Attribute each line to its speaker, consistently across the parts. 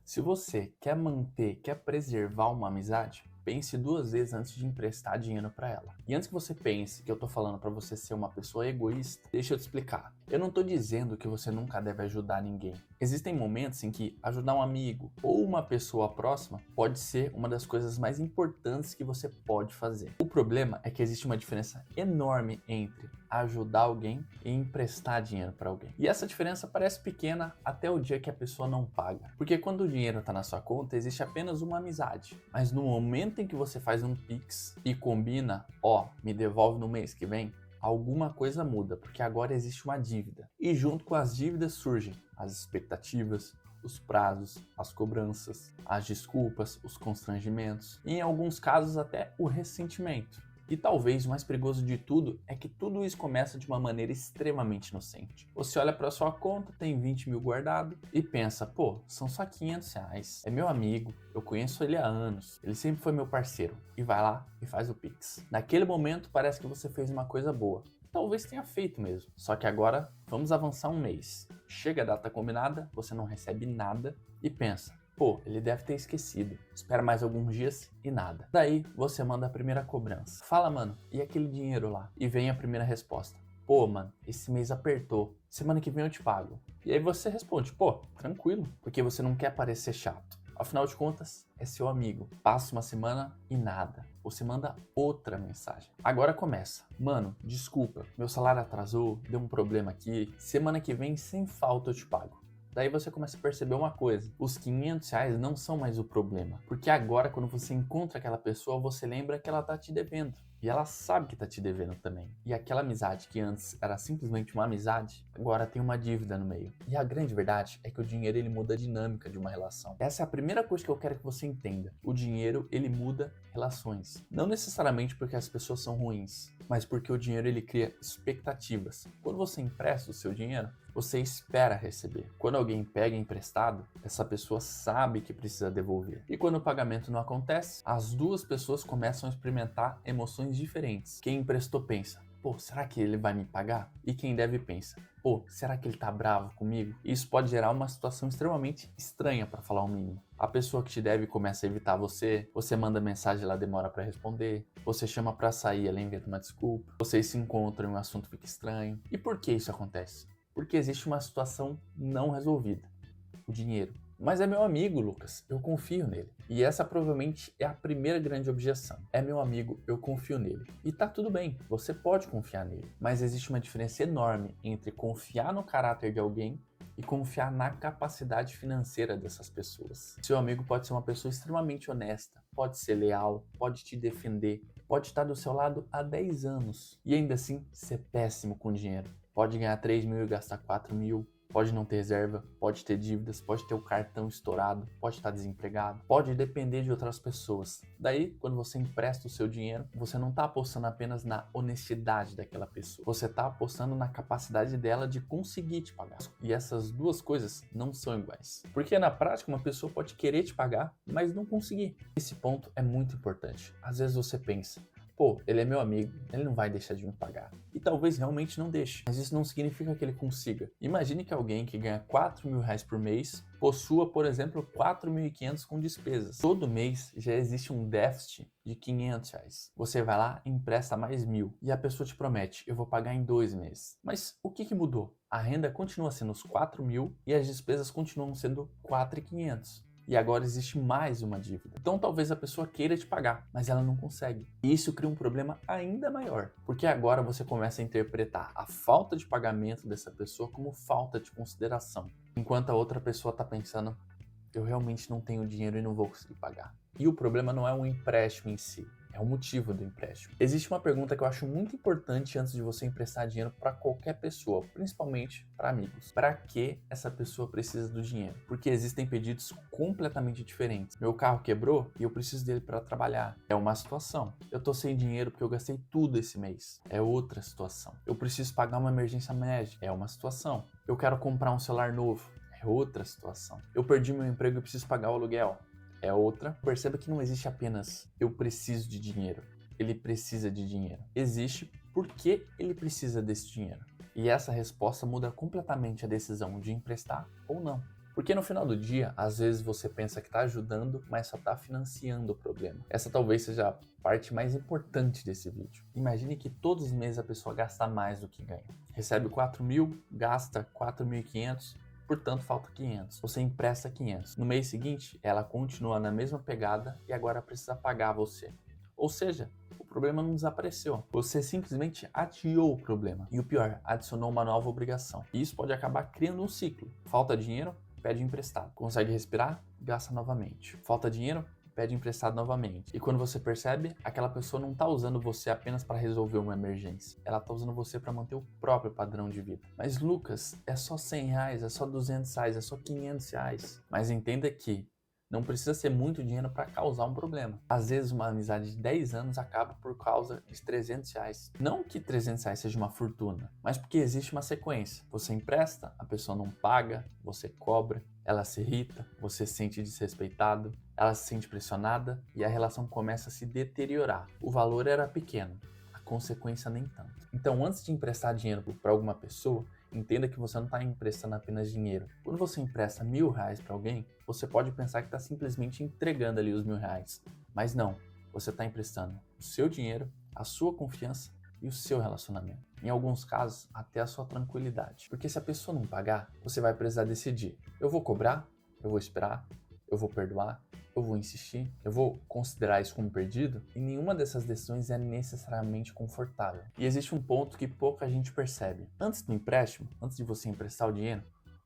Speaker 1: Se você quer manter, quer preservar uma amizade, pense duas vezes antes de emprestar dinheiro para ela. E antes que você pense que eu tô falando para você ser uma pessoa egoísta, deixa eu te explicar. Eu não tô dizendo que você nunca deve ajudar ninguém. Existem momentos em que ajudar um amigo ou uma pessoa próxima pode ser uma das coisas mais importantes que você pode fazer. O problema é que existe uma diferença enorme entre ajudar alguém e emprestar dinheiro para alguém. E essa diferença parece pequena até o dia que a pessoa não paga. Porque quando o dinheiro está na sua conta, existe apenas uma amizade. Mas no momento em que você faz um Pix e combina, me devolve no mês que vem, alguma coisa muda, porque agora existe uma dívida. E junto com as dívidas surgem as expectativas, os prazos, as cobranças, as desculpas, os constrangimentos e em alguns casos até o ressentimento. E talvez o mais perigoso de tudo é que tudo isso começa de uma maneira extremamente inocente. Você olha para sua conta, tem 20 mil guardado e pensa, pô, são só 500 reais. É meu amigo, eu conheço ele há anos, ele sempre foi meu parceiro. E vai lá e faz o Pix. Naquele momento parece que você fez uma coisa boa. Talvez tenha feito mesmo. Só que agora vamos avançar um mês. Chega a data combinada, você não recebe nada e pensa, pô, ele deve ter esquecido. Espera mais alguns dias e nada. Daí você manda a primeira cobrança. Fala, mano, e aquele dinheiro lá? E vem a primeira resposta. Pô, mano, esse mês apertou. Semana que vem eu te pago. E aí você responde, pô, tranquilo, porque você não quer parecer chato. Afinal de contas, é seu amigo. Passa uma semana e nada. Você manda outra mensagem. Agora começa. Mano, desculpa, meu salário atrasou, deu um problema aqui. Semana que vem, sem falta, eu te pago. Daí você começa a perceber uma coisa, os 500 reais não são mais o problema, porque agora quando você encontra aquela pessoa, você lembra que ela tá te devendo, e ela sabe que tá te devendo também, e aquela amizade que antes era simplesmente uma amizade, agora tem uma dívida no meio. E a grande verdade é que o dinheiro ele muda a dinâmica de uma relação. Essa é a primeira coisa que eu quero que você entenda, o dinheiro ele muda relações, não necessariamente porque as pessoas são ruins, mas porque o dinheiro ele cria expectativas. Quando você empresta o seu dinheiro, você espera receber. Quando alguém pega emprestado, essa pessoa sabe que precisa devolver. E quando o pagamento não acontece, as duas pessoas começam a experimentar emoções diferentes. Quem emprestou pensa, pô, será que ele vai me pagar? E quem deve pensa, pô, será que ele tá bravo comigo? Isso pode gerar uma situação extremamente estranha, para falar o mínimo. A pessoa que te deve começa a evitar você, você manda mensagem, ela demora para responder, você chama para sair, ela inventa uma desculpa, vocês se encontram e o assunto fica estranho. E por que isso acontece? Porque existe uma situação não resolvida, o dinheiro. Mas é meu amigo, Lucas, eu confio nele. E essa provavelmente é a primeira grande objeção. É meu amigo, eu confio nele. E tá tudo bem, você pode confiar nele. Mas existe uma diferença enorme entre confiar no caráter de alguém e confiar na capacidade financeira dessas pessoas. Seu amigo pode ser uma pessoa extremamente honesta, pode ser leal, pode te defender, pode estar do seu lado há 10 anos e ainda assim ser péssimo com dinheiro. Pode ganhar 3 mil e gastar 4 mil, pode não ter reserva, pode ter dívidas, pode ter o cartão estourado, pode estar desempregado, pode depender de outras pessoas. Daí, quando você empresta o seu dinheiro, você não está apostando apenas na honestidade daquela pessoa, você está apostando na capacidade dela de conseguir te pagar. E essas duas coisas não são iguais. Porque na prática, uma pessoa pode querer te pagar, mas não conseguir. Esse ponto é muito importante. Às vezes você pensa, pô, ele é meu amigo, ele não vai deixar de me pagar. E talvez realmente não deixe, mas isso não significa que ele consiga. Imagine que alguém que ganha 4 mil reais por mês possua, por exemplo, 4.500 com despesas. Todo mês já existe um déficit de 500 reais. Você vai lá e empresta mais 1.000 e a pessoa te promete, eu vou pagar em 2 meses. Mas o que mudou? A renda continua sendo os 4 mil e as despesas continuam sendo 4.500. E agora existe mais uma dívida. Então talvez a pessoa queira te pagar, mas ela não consegue. E isso cria um problema ainda maior, porque agora você começa a interpretar a falta de pagamento dessa pessoa como falta de consideração, enquanto a outra pessoa está pensando, eu realmente não tenho dinheiro e não vou conseguir pagar. E o problema não é o empréstimo em si, é o motivo do empréstimo. Existe uma pergunta que eu acho muito importante antes de você emprestar dinheiro para qualquer pessoa, principalmente para amigos. Para que essa pessoa precisa do dinheiro? Porque existem pedidos completamente diferentes. Meu carro quebrou e eu preciso dele para trabalhar. É uma situação. Eu tô sem dinheiro porque eu gastei tudo esse mês. É outra situação. Eu preciso pagar uma emergência médica. É uma situação. Eu quero comprar um celular novo. É outra situação. Eu perdi meu emprego e preciso pagar o aluguel. É outra. Perceba que não existe apenas eu preciso de dinheiro. Ele precisa de dinheiro. Existe porque ele precisa desse dinheiro. E essa resposta muda completamente a decisão de emprestar ou não. Porque no final do dia, às vezes você pensa que está ajudando, mas só está financiando o problema. Essa talvez seja a parte mais importante desse vídeo. Imagine que todos os meses a pessoa gasta mais do que ganha. Recebe 4.000, gasta 4.500, portanto falta 500. Você empresta 500. No mês seguinte, ela continua na mesma pegada e agora precisa pagar você. Ou seja, o problema não desapareceu. Você simplesmente adiou o problema. E o pior, adicionou uma nova obrigação. E isso pode acabar criando um ciclo. Falta dinheiro? Pede emprestado. Consegue respirar? Gasta novamente. Falta dinheiro? Pede emprestado novamente. E quando você percebe, aquela pessoa não está usando você apenas para resolver uma emergência. Ela está usando você para manter o próprio padrão de vida. Mas Lucas, é só R$100, é só R$200, é só R$500. Mas entenda que não precisa ser muito dinheiro para causar um problema. Às vezes uma amizade de 10 anos acaba por causa de R$300. Não que R$300 seja uma fortuna, mas porque existe uma sequência. Você empresta, a pessoa não paga, você cobra, ela se irrita, você se sente desrespeitado, ela se sente pressionada e a relação começa a se deteriorar. O valor era pequeno, a consequência nem tanto. Então, antes de emprestar dinheiro para alguma pessoa, entenda que você não está emprestando apenas dinheiro. Quando você empresta R$1.000 para alguém, você pode pensar que está simplesmente entregando ali os R$1.000. Mas não, você está emprestando o seu dinheiro, a sua confiança e o seu relacionamento. Em alguns casos, até a sua tranquilidade. Porque se a pessoa não pagar, você vai precisar decidir. Eu vou cobrar? Eu vou esperar? Eu vou perdoar? Eu vou insistir? Eu vou considerar isso como perdido? E nenhuma dessas decisões é necessariamente confortável. E existe um ponto que pouca gente percebe. Antes do empréstimo, antes de você emprestar o dinheiro,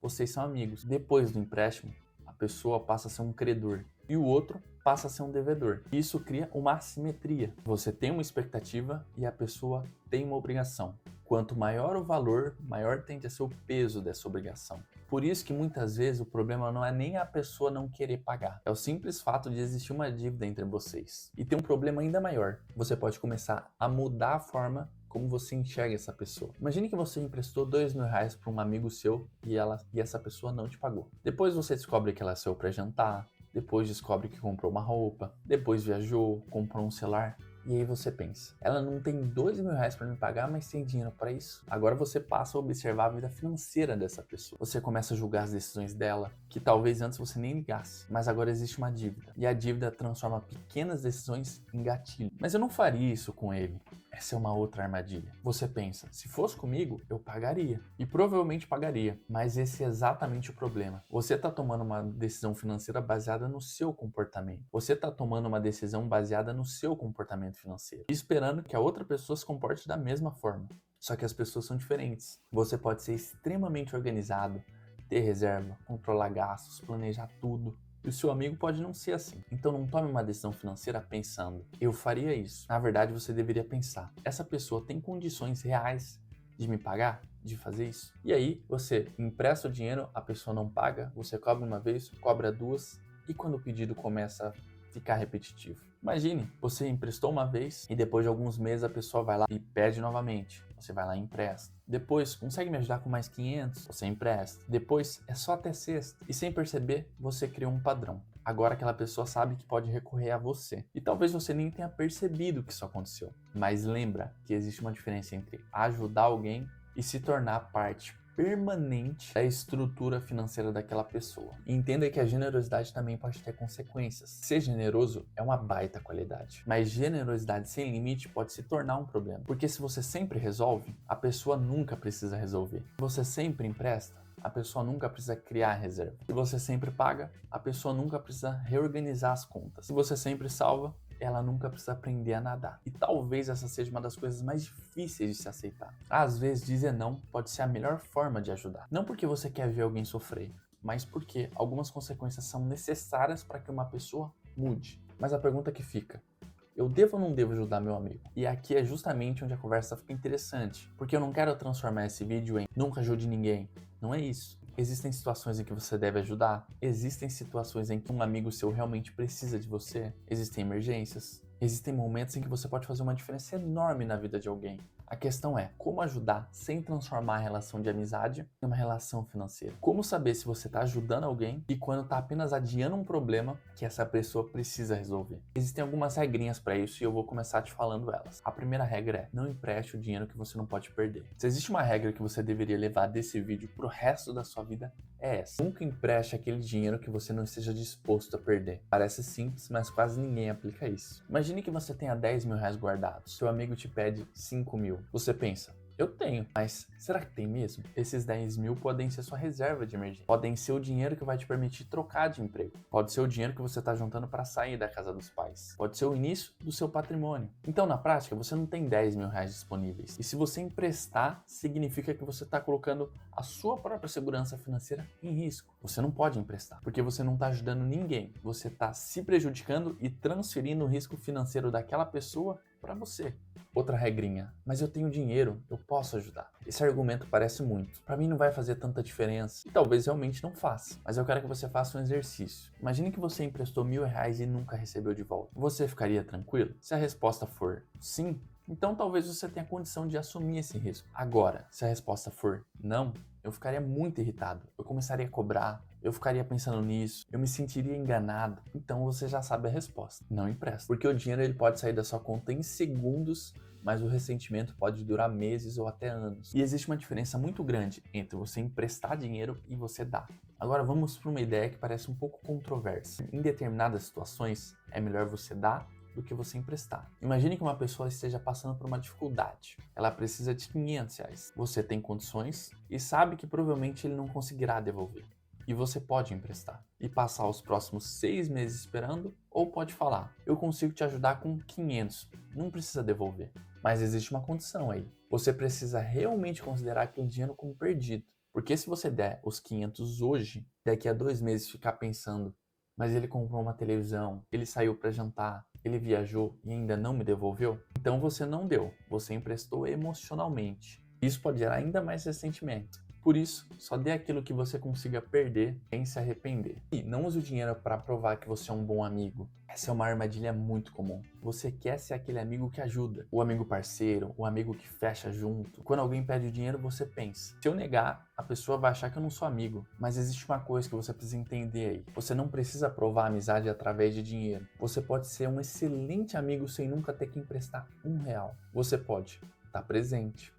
Speaker 1: vocês são amigos. Depois do empréstimo, a pessoa passa a ser um credor e o outro passa a ser um devedor. Isso cria uma assimetria. Você tem uma expectativa e a pessoa tem uma obrigação. Quanto maior o valor, maior tende a ser o peso dessa obrigação. Por isso que muitas vezes o problema não é nem a pessoa não querer pagar. É o simples fato de existir uma dívida entre vocês. E tem um problema ainda maior. Você pode começar a mudar a forma como você enxerga essa pessoa. Imagine que você emprestou R$2.000 para um amigo seu e essa pessoa não te pagou. Depois você descobre que ela saiu para jantar, depois descobre que comprou uma roupa, depois viajou, comprou um celular. E aí você pensa, ela não tem R$2.000 para me pagar, mas tem dinheiro para isso? Agora você passa a observar a vida financeira dessa pessoa. Você começa a julgar as decisões dela, que talvez antes você nem ligasse. Mas agora existe uma dívida. E a dívida transforma pequenas decisões em gatilho. Mas eu não faria isso com ele. Essa é uma outra armadilha. Você pensa, se fosse comigo, eu pagaria. E provavelmente pagaria. Mas esse é exatamente o problema. Você está tomando uma decisão financeira baseada no seu comportamento. Você está tomando uma decisão baseada no seu comportamento financeiro. E esperando que a outra pessoa se comporte da mesma forma. Só que as pessoas são diferentes. Você pode ser extremamente organizado, ter reserva, controlar gastos, planejar tudo. E o seu amigo pode não ser assim. Então não tome uma decisão financeira pensando, eu faria isso. Na verdade, você deveria pensar, essa pessoa tem condições reais de me pagar? De fazer isso? E aí, você empresta o dinheiro, a pessoa não paga, você cobra uma vez, cobra duas, e quando o pedido começa a ficar repetitivo? Imagine, você emprestou uma vez e depois de alguns meses a pessoa vai lá e pede novamente. Você vai lá e empresta. Depois, consegue me ajudar com mais 500? Você empresta. Depois, é só até sexta. E sem perceber, você criou um padrão. Agora aquela pessoa sabe que pode recorrer a você. E talvez você nem tenha percebido que isso aconteceu. Mas lembra que existe uma diferença entre ajudar alguém e se tornar parte permanente da estrutura financeira daquela pessoa. E entenda que a generosidade também pode ter consequências. Ser generoso é uma baita qualidade, mas generosidade sem limite pode se tornar um problema. Porque se você sempre resolve, a pessoa nunca precisa resolver. Se você sempre empresta, a pessoa nunca precisa criar reserva. Se você sempre paga, a pessoa nunca precisa reorganizar as contas. Se você sempre salva, ela nunca precisa aprender a nadar. E talvez essa seja uma das coisas mais difíceis de se aceitar. Às vezes, dizer não pode ser a melhor forma de ajudar. Não porque você quer ver alguém sofrer, mas porque algumas consequências são necessárias para que uma pessoa mude. Mas a pergunta que fica, eu devo ou não devo ajudar meu amigo? E aqui é justamente onde a conversa fica interessante, porque eu não quero transformar esse vídeo em nunca ajude ninguém. Não é isso. Existem situações em que você deve ajudar, existem situações em que um amigo seu realmente precisa de você, existem emergências, existem momentos em que você pode fazer uma diferença enorme na vida de alguém. A questão é como ajudar sem transformar a relação de amizade em uma relação financeira. Como saber se você está ajudando alguém e quando está apenas adiando um problema que essa pessoa precisa resolver. Existem algumas regrinhas para isso e eu vou começar te falando elas. A primeira regra é: não empreste o dinheiro que você não pode perder. Se existe uma regra que você deveria levar desse vídeo pro resto da sua vida, é essa: nunca empreste aquele dinheiro que você não esteja disposto a perder. Parece simples, mas quase ninguém aplica isso. Imagine que você tenha 10 mil reais guardados, seu amigo te pede 5 mil. Você pensa: eu tenho, mas será que tem mesmo? Esses 10 mil podem ser sua reserva de emergência. Podem ser o dinheiro que vai te permitir trocar de emprego. Pode ser o dinheiro que você está juntando para sair da casa dos pais. Pode ser o início do seu patrimônio. Então, na prática, você não tem 10 mil reais disponíveis. E se você emprestar, significa que você está colocando a sua própria segurança financeira em risco. Você não pode emprestar, porque você não está ajudando ninguém. Você está se prejudicando e transferindo o risco financeiro daquela pessoa para você. Outra regrinha: mas eu tenho dinheiro, eu posso ajudar. Esse argumento parece muito. Para mim não vai fazer tanta diferença. E talvez realmente não faça. Mas eu quero que você faça um exercício. Imagine que você emprestou R$ 1.000 e nunca recebeu de volta. Você ficaria tranquilo? Se a resposta for sim, então talvez você tenha condição de assumir esse risco. Agora, se a resposta for não, eu ficaria muito irritado. Eu começaria a cobrar. Eu ficaria pensando nisso, eu me sentiria enganado. Então você já sabe a resposta: não empresta. Porque o dinheiro ele pode sair da sua conta em segundos, mas o ressentimento pode durar meses ou até anos. E existe uma diferença muito grande entre você emprestar dinheiro e você dar. Agora vamos para uma ideia que parece um pouco controversa. Em determinadas situações, é melhor você dar do que você emprestar. Imagine que uma pessoa esteja passando por uma dificuldade. Ela precisa de R$ 500. Você tem condições e sabe que provavelmente ele não conseguirá devolver. E você pode emprestar e passar os próximos 6 meses esperando, ou pode falar: eu consigo te ajudar com 500, não precisa devolver. Mas existe uma condição aí: você precisa realmente considerar aquele dinheiro como perdido. Porque se você der os 500 hoje, daqui a 2 meses ficar pensando: mas ele comprou uma televisão, ele saiu para jantar, ele viajou e ainda não me devolveu, então você não deu, você emprestou emocionalmente. Isso pode gerar ainda mais ressentimento. Por isso, só dê aquilo que você consiga perder sem se arrepender. E não use o dinheiro para provar que você é um bom amigo. Essa é uma armadilha muito comum. Você quer ser aquele amigo que ajuda, o amigo parceiro, o amigo que fecha junto. Quando alguém pede dinheiro, você pensa: se eu negar, a pessoa vai achar que eu não sou amigo. Mas existe uma coisa que você precisa entender aí: você não precisa provar amizade através de dinheiro. Você pode ser um excelente amigo sem nunca ter que emprestar R$ 1. Você pode estar presente,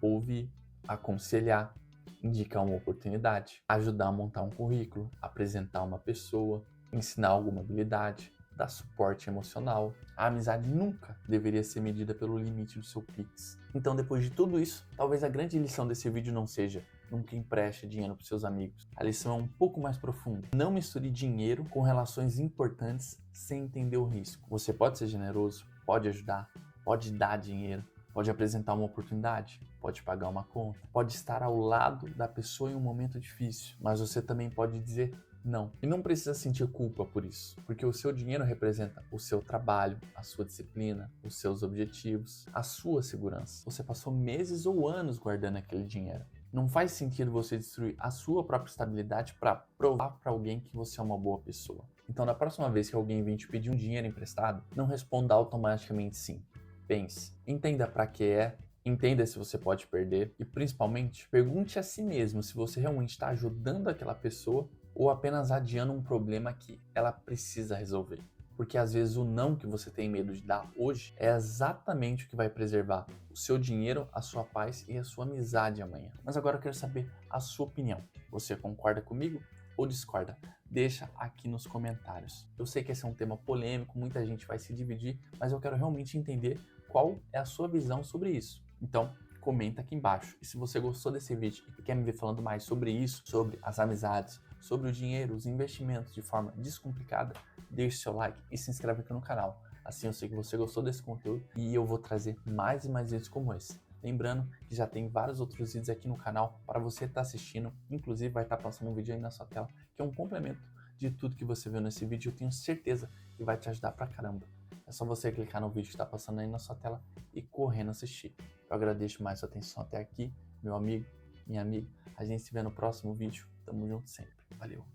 Speaker 1: ouvir, aconselhar, indicar uma oportunidade, ajudar a montar um currículo, apresentar uma pessoa, ensinar alguma habilidade, dar suporte emocional. A amizade nunca deveria ser medida pelo limite do seu Pix. Então, depois de tudo isso, talvez a grande lição desse vídeo não seja: nunca empreste dinheiro para seus amigos. A lição é um pouco mais profunda. Não misture dinheiro com relações importantes sem entender o risco. Você pode ser generoso, pode ajudar, pode dar dinheiro, pode apresentar uma oportunidade, pode pagar uma conta, pode estar ao lado da pessoa em um momento difícil, mas você também pode dizer não. E não precisa sentir culpa por isso, porque o seu dinheiro representa o seu trabalho, a sua disciplina, os seus objetivos, a sua segurança. Você passou meses ou anos guardando aquele dinheiro. Não faz sentido você destruir a sua própria estabilidade para provar para alguém que você é uma boa pessoa. Então, da próxima vez que alguém vir te pedir um dinheiro emprestado, não responda automaticamente sim. Pense, entenda para que é, entenda se você pode perder e, principalmente, pergunte a si mesmo se você realmente está ajudando aquela pessoa ou apenas adiando um problema que ela precisa resolver. Porque às vezes o não que você tem medo de dar hoje é exatamente o que vai preservar o seu dinheiro, a sua paz e a sua amizade amanhã. Mas agora eu quero saber a sua opinião. Você concorda comigo ou discorda? Deixa aqui nos comentários. Eu sei que esse é um tema polêmico, muita gente vai se dividir, mas eu quero realmente entender qual é a sua visão sobre isso. Então, comenta aqui embaixo. E se você gostou desse vídeo e quer me ver falando mais sobre isso, sobre as amizades, sobre o dinheiro, os investimentos de forma descomplicada, deixe seu like e se inscreve aqui no canal. Assim eu sei que você gostou desse conteúdo e eu vou trazer mais e mais vídeos como esse. Lembrando que já tem vários outros vídeos aqui no canal para você estar assistindo. Inclusive vai estar passando um vídeo aí na sua tela, que é um complemento de tudo que você viu nesse vídeo. Eu tenho certeza que vai te ajudar pra caramba. É só você clicar no vídeo que está passando aí na sua tela e correndo assistir. Eu agradeço mais a sua atenção até aqui, meu amigo, minha amiga. A gente se vê no próximo vídeo. Tamo junto sempre. Valeu!